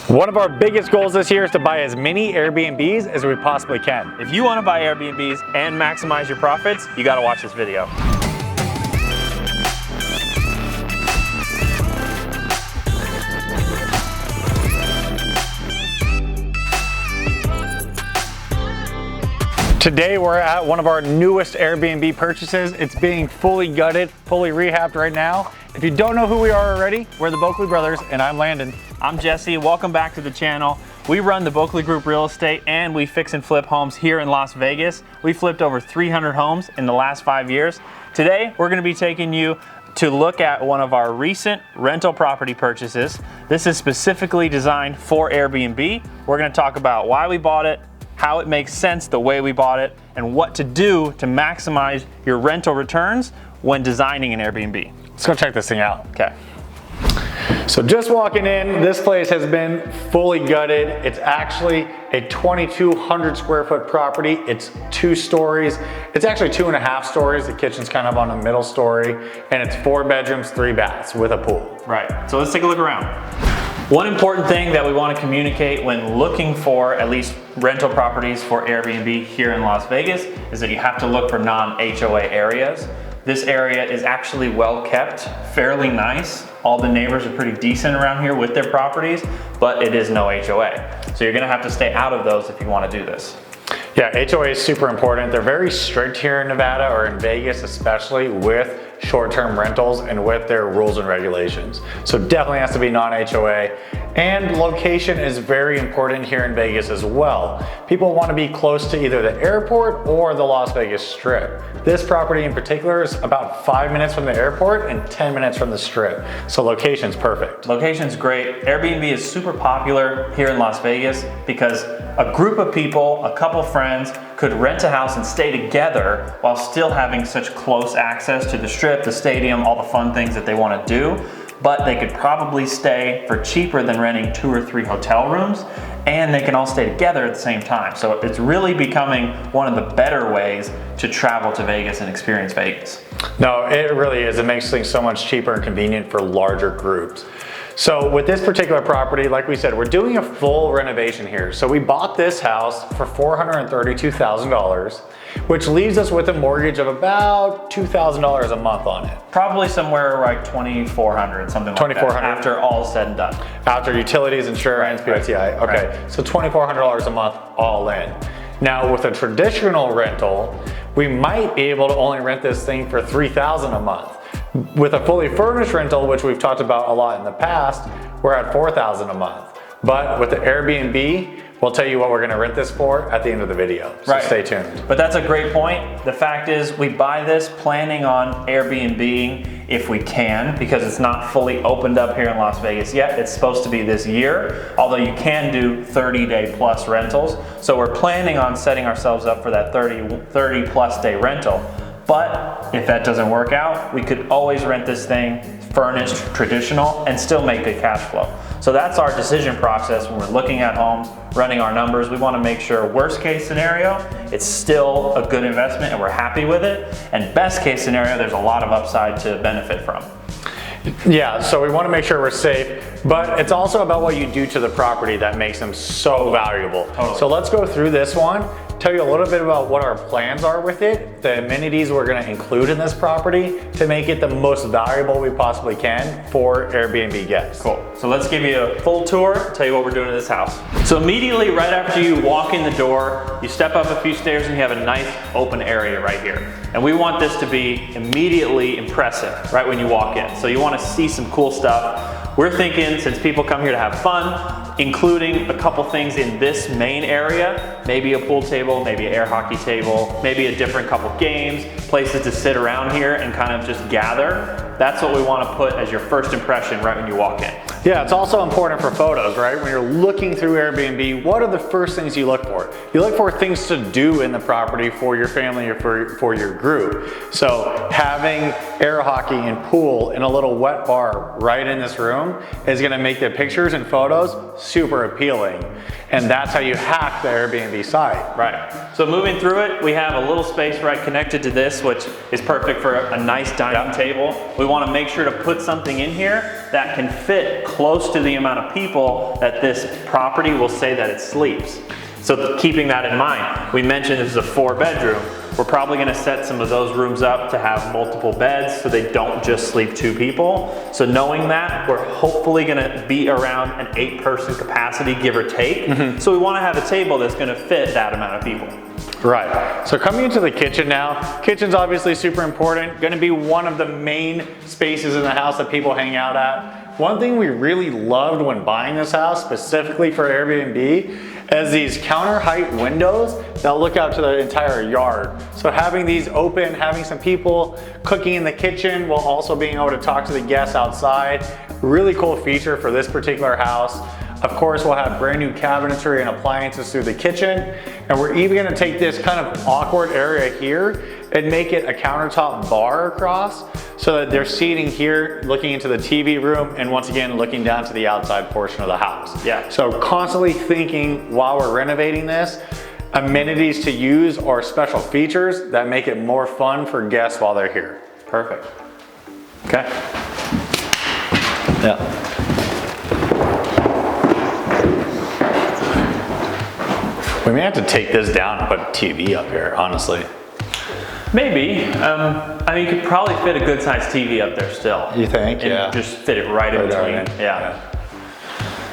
One of our biggest goals this year is to buy as many Airbnbs as we possibly can. If you want to buy Airbnbs and maximize your profits, you got to watch this video. Today we're at one of our newest Airbnb purchases. It's being fully gutted, fully rehabbed right now. If you don't know who we are already, we're the Boeckle Brothers, and I'm Landon. I'm Jesse. Welcome back to the channel. We run the Boeckle Group Real Estate, and we fix and flip homes here in Las Vegas. We flipped over 300 homes in the last 5 years. Today, we're going to be taking you to look at one of our recent rental property purchases. This is specifically designed for Airbnb. We're going to talk about why we bought it, how it makes sense the way we bought it, and what to do to maximize your rental returns when designing an Airbnb. Let's go check this thing out. Okay. So just walking in, this place has been fully gutted. It's actually a 2,200 square foot property. It's 2 stories. It's actually 2.5 stories. The kitchen's kind of on the middle story, and it's 4 bedrooms, 3 baths with a pool. Right, so let's take a look around. One important thing that we want to communicate when looking for at least rental properties for Airbnb here in Las Vegas is that you have to look for non-HOA areas. This area is actually well kept, fairly nice. All the neighbors are pretty decent around here with their properties, but it is no HOA. So you're gonna have to stay out of those if you wanna do this. Yeah, HOA is super important. They're very strict here in Nevada, or in Vegas especially, with short-term rentals and with their rules and regulations. So definitely has to be non-HOA. And location is very important here in Vegas as well. People want to be close to either the airport or the Las Vegas Strip. This property in particular is about 5 minutes from the airport and 10 minutes from the Strip. So location's perfect. Location's great. Airbnb is super popular here in Las Vegas because a group of people, a couple friends, could rent a house and stay together while still having such close access to the Strip, the stadium, all the fun things that they want to do. But they could probably stay for cheaper than renting 2 or 3 hotel rooms, and they can all stay together at the same time. So it's really becoming one of the better ways to travel to Vegas and experience Vegas. No, it really is. It makes things so much cheaper and convenient for larger groups. So with this particular property, like we said, we're doing a full renovation here. So we bought this house for $432,000, which leaves us with a mortgage of about $2,000 a month on it. Probably somewhere like $2,400, something like that, after all is said and done. After utilities, insurance, POTI. Okay, right. So $2,400 a month all in. Now with a traditional rental, we might be able to only rent this thing for $3,000 a month. With a fully furnished rental, which we've talked about a lot in the past, we're at $4,000 a month. But with the Airbnb, we'll tell you what we're gonna rent this for at the end of the video, so stay tuned. But that's a great point. The fact is, we buy this planning on Airbnb if we can, because it's not fully opened up here in Las Vegas yet. It's supposed to be this year, although you can do 30-day plus rentals. So we're planning on setting ourselves up for that 30 plus day rental. But if that doesn't work out, we could always rent this thing furnished, traditional, and still make good cash flow. So that's our decision process when we're looking at homes, running our numbers. We want to make sure worst case scenario, it's still a good investment and we're happy with it. And best case scenario, there's a lot of upside to benefit from. Yeah, so we want to make sure we're safe, but it's also about what you do to the property that makes them so valuable. Totally. So let's go through this one, tell you a little bit about what our plans are with it, the amenities we're going to include in this property to make it the most valuable we possibly can for Airbnb guests. Cool. So let's give you a full tour, tell you what we're doing to this house. So immediately right after you walk in the door, you step up a few stairs and you have a nice open area right here. And we want this to be immediately impressive right when you walk in. So you want to see some cool stuff. We're thinking, since people come here to have fun, including a couple things in this main area, maybe a pool table, maybe an air hockey table, maybe a different couple games, places to sit around here and kind of just gather. That's what we want to put as your first impression right when you walk in. Yeah, it's also important for photos, right? When you're looking through Airbnb, what are the first things you look for? You look for things to do in the property for your family or for your group. So having air hockey and pool and a little wet bar right in this room is gonna make the pictures and photos super appealing. And that's how you hack the Airbnb site. Right. So moving through it, we have a little space right connected to this, which is perfect for a nice dining table. We want to make sure to put something in here that can fit close to the amount of people that this property will say that it sleeps. So keeping that in mind, we mentioned this is a 4-bedroom. We're probably going to set some of those rooms up to have multiple beds so they don't just sleep 2 people. So knowing that, we're hopefully going to be around an 8-person capacity, give or take. So we want to have a table that's going to fit that amount of people. Right. So coming into the kitchen now, kitchen's obviously super important. Going to be one of the main spaces in the house that people hang out at. One thing we really loved when buying this house, specifically for Airbnb, is these counter height windows that look out to the entire yard. So having these open, having some people cooking in the kitchen while also being able to talk to the guests outside, really cool feature for this particular house. Of course, we'll have brand new cabinetry and appliances through the kitchen. And we're even gonna take this kind of awkward area here and make it a countertop bar across so that they're seating here, looking into the TV room, and once again, looking down to the outside portion of the house. Yeah. So constantly thinking while we're renovating this, amenities to use or special features that make it more fun for guests while they're here. Perfect. Okay. Yeah. We may have to take this down and put TV up here, honestly. Maybe. I mean, you could probably fit a good sized TV up there still. You think? And yeah. just fit it right in between. Yeah.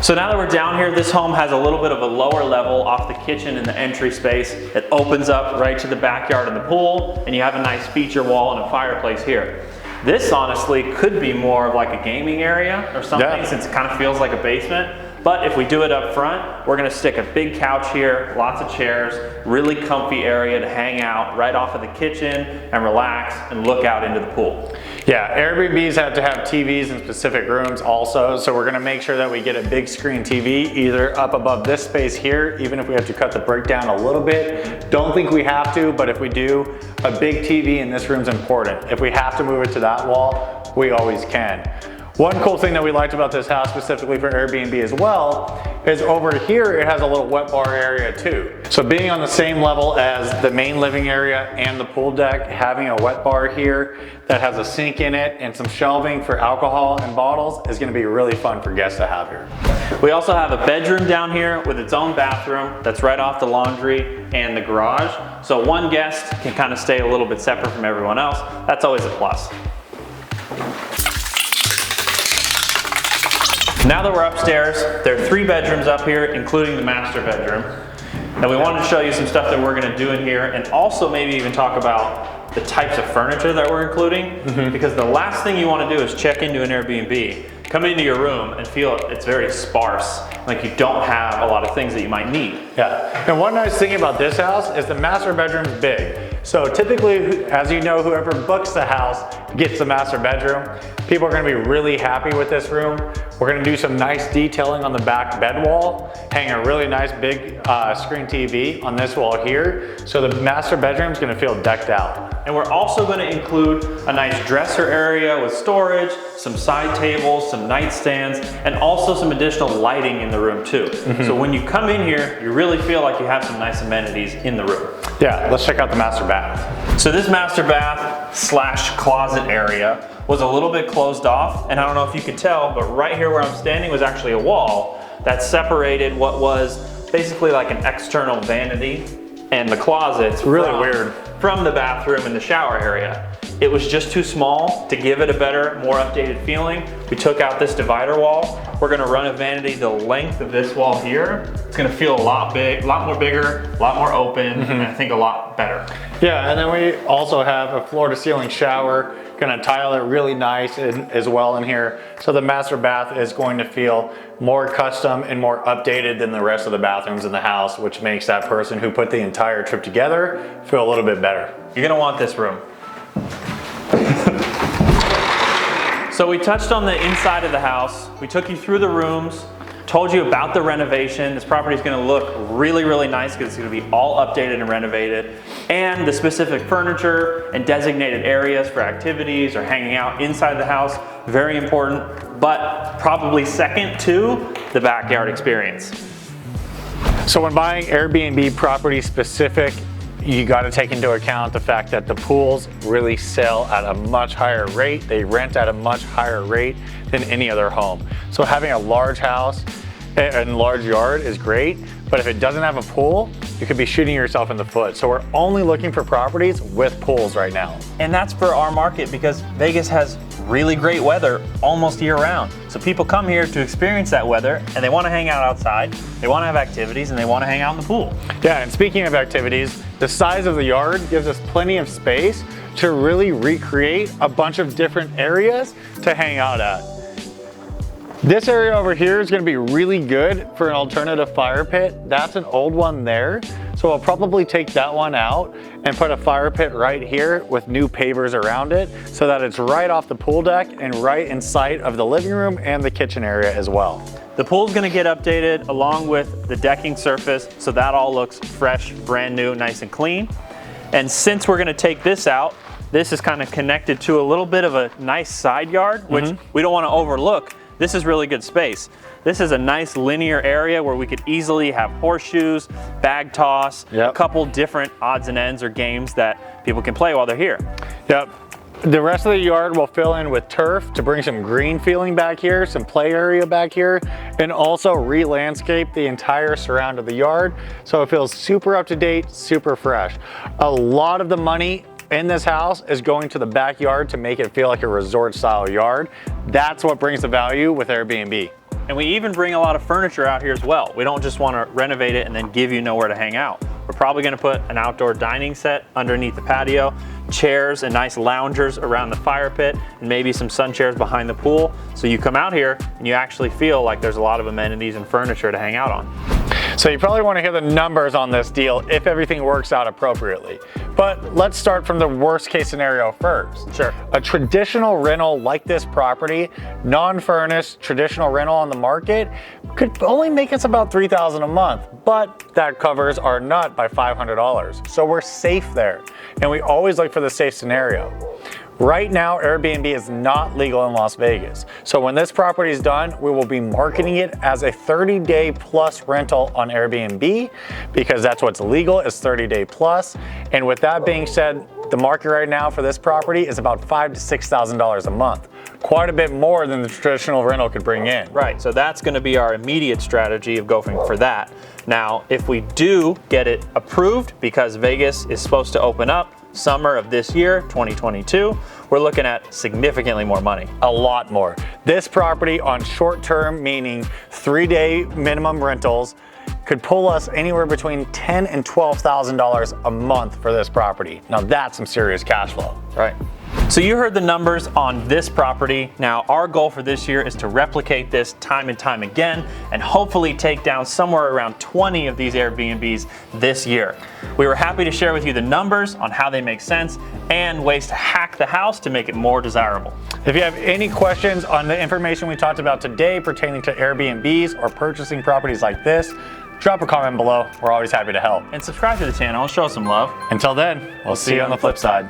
So now that we're down here, this home has a little bit of a lower level off the kitchen and the entry space. It opens up right to the backyard and the pool, and you have a nice feature wall and a fireplace here. This honestly could be more of like a gaming area or something, since it kind of feels like a basement. But if we do it up front, we're gonna stick a big couch here, lots of chairs, really comfy area to hang out right off of the kitchen and relax and look out into the pool. Yeah, Airbnbs have to have TVs in specific rooms also, so we're gonna make sure that we get a big screen TV either up above this space here, even if we have to cut the brick down a little bit. Don't think we have to, but if we do, a big TV in this room's important. If we have to move it to that wall, we always can. One cool thing that we liked about this house specifically for Airbnb as well is over here it has a little wet bar area too. So being on the same level as the main living area and the pool deck, having a wet bar here that has a sink in it and some shelving for alcohol and bottles is going to be really fun for guests to have here. We also have a bedroom down here with its own bathroom that's right off the laundry and the garage. So one guest can kind of stay a little bit separate from everyone else. That's always a plus. Now that we're upstairs, there are 3 bedrooms up here, including the master bedroom. And we wanted to show you some stuff that we're gonna do in here, and also maybe even talk about the types of furniture that we're including, because the last thing you wanna do is check into an Airbnb, come into your room and feel it's very sparse, like you don't have a lot of things that you might need. Yeah, and one nice thing about this house is the master bedroom's big. So typically, as you know, whoever books the house gets the master bedroom. People are gonna be really happy with this room. We're gonna do some nice detailing on the back bed wall, hang a really nice big screen TV on this wall here. So the master bedroom's gonna feel decked out. And we're also gonna include a nice dresser area with storage, some side tables, some nightstands, and also some additional lighting in the room too. So when you come in here, you really feel like you have some nice amenities in the room. Yeah, let's check out the master bath. So this master bath slash closet area was a little bit closed off, and I don't know if you could tell, but right here where I'm standing was actually a wall that separated what was basically like an external vanity and the closets really weird from the bathroom and the shower area. It was just too small to give it a better, more updated feeling. We took out this divider wall. We're gonna run a vanity the length of this wall here. It's gonna feel a lot more bigger, a lot more open, and I think a lot better. Yeah, and then we also have a floor to ceiling shower. Gonna tile it really nice as well in here. So the master bath is going to feel more custom and more updated than the rest of the bathrooms in the house, which makes that person who put the entire trip together feel a little bit better. You're gonna want this room. So we touched on the inside of the house. We took you through the rooms, told you about the renovation. This property is gonna look really, really nice because it's gonna be all updated and renovated. And the specific furniture and designated areas for activities or hanging out inside the house very important, but probably second to the backyard experience. So when buying Airbnb property specific, you got to take into account the fact that the pools really sell at a much higher rate. They rent at a much higher rate than any other home. So having a large house and large yard is great, but if it doesn't have a pool, you could be shooting yourself in the foot. So we're only looking for properties with pools right now. And that's for our market because Vegas has really great weather almost year round. So people come here to experience that weather and they want to hang out outside, they want to have activities, and they want to hang out in the pool. Yeah, and speaking of activities, the size of the yard gives us plenty of space to really recreate a bunch of different areas to hang out at. This area over here is gonna be really good for an alternative fire pit. That's an old one there. So I'll probably take that one out and put a fire pit right here with new pavers around it so that it's right off the pool deck and right in sight of the living room and the kitchen area as well. The pool's gonna get updated along with the decking surface, so that all looks fresh, brand new, nice and clean. And since we're gonna take this out, this is kind of connected to a little bit of a nice side yard, which we don't wanna overlook. This is really good space. This is a nice linear area where we could easily have horseshoes, bag toss, a couple different odds and ends or games that people can play while they're here. Yep. The rest of the yard will fill in with turf to bring some green feeling back here, some play area back here, and also re-landscape the entire surround of the yard so it feels super up to date, super fresh. A lot of the money in this house is going to the backyard to make it feel like a resort style yard. That's what brings the value with Airbnb. And we even bring a lot of furniture out here as well. We don't just want to renovate it and then give you nowhere to hang out. We're probably going to put an outdoor dining set underneath the patio, chairs and nice loungers around the fire pit, and maybe some sun chairs behind the pool. So you come out here and you actually feel like there's a lot of amenities and furniture to hang out on. So you probably want to hear the numbers on this deal if everything works out appropriately. But let's start from the worst case scenario first. Sure. A traditional rental like this property, non-furnished, traditional rental on the market, could only make us about $3,000 a month, but that covers our nut by $500. So we're safe there. And we always look for the safe scenario. Right now, Airbnb is not legal in Las Vegas. So when this property is done, we will be marketing it as a 30-day plus rental on Airbnb because that's what's legal, is 30-day plus. And with that being said, the market right now for this property is about $5,000 to $6,000 a month. Quite a bit more than the traditional rental could bring in. Right, so that's gonna be our immediate strategy of going for that. Now, if we do get it approved, because Vegas is supposed to open up summer of this year, 2022, we're looking at significantly more money. A lot more. This property on short term, meaning 3-day minimum rentals, could pull us anywhere between $10,000 and $12,000 a month for this property. Now that's some serious cash flow. Right. So you heard the numbers on this property. Now our goal for this year is to replicate this time and time again and hopefully take down somewhere around 20 of these Airbnbs this year. We were happy to share with you the numbers on how they make sense and ways to hack the house to make it more desirable. If you have any questions on the information we talked about today pertaining to Airbnbs or purchasing properties like this, drop a comment below. We're always happy to help. And subscribe to the channel and show us some love. Until then, we'll see you on the flip side.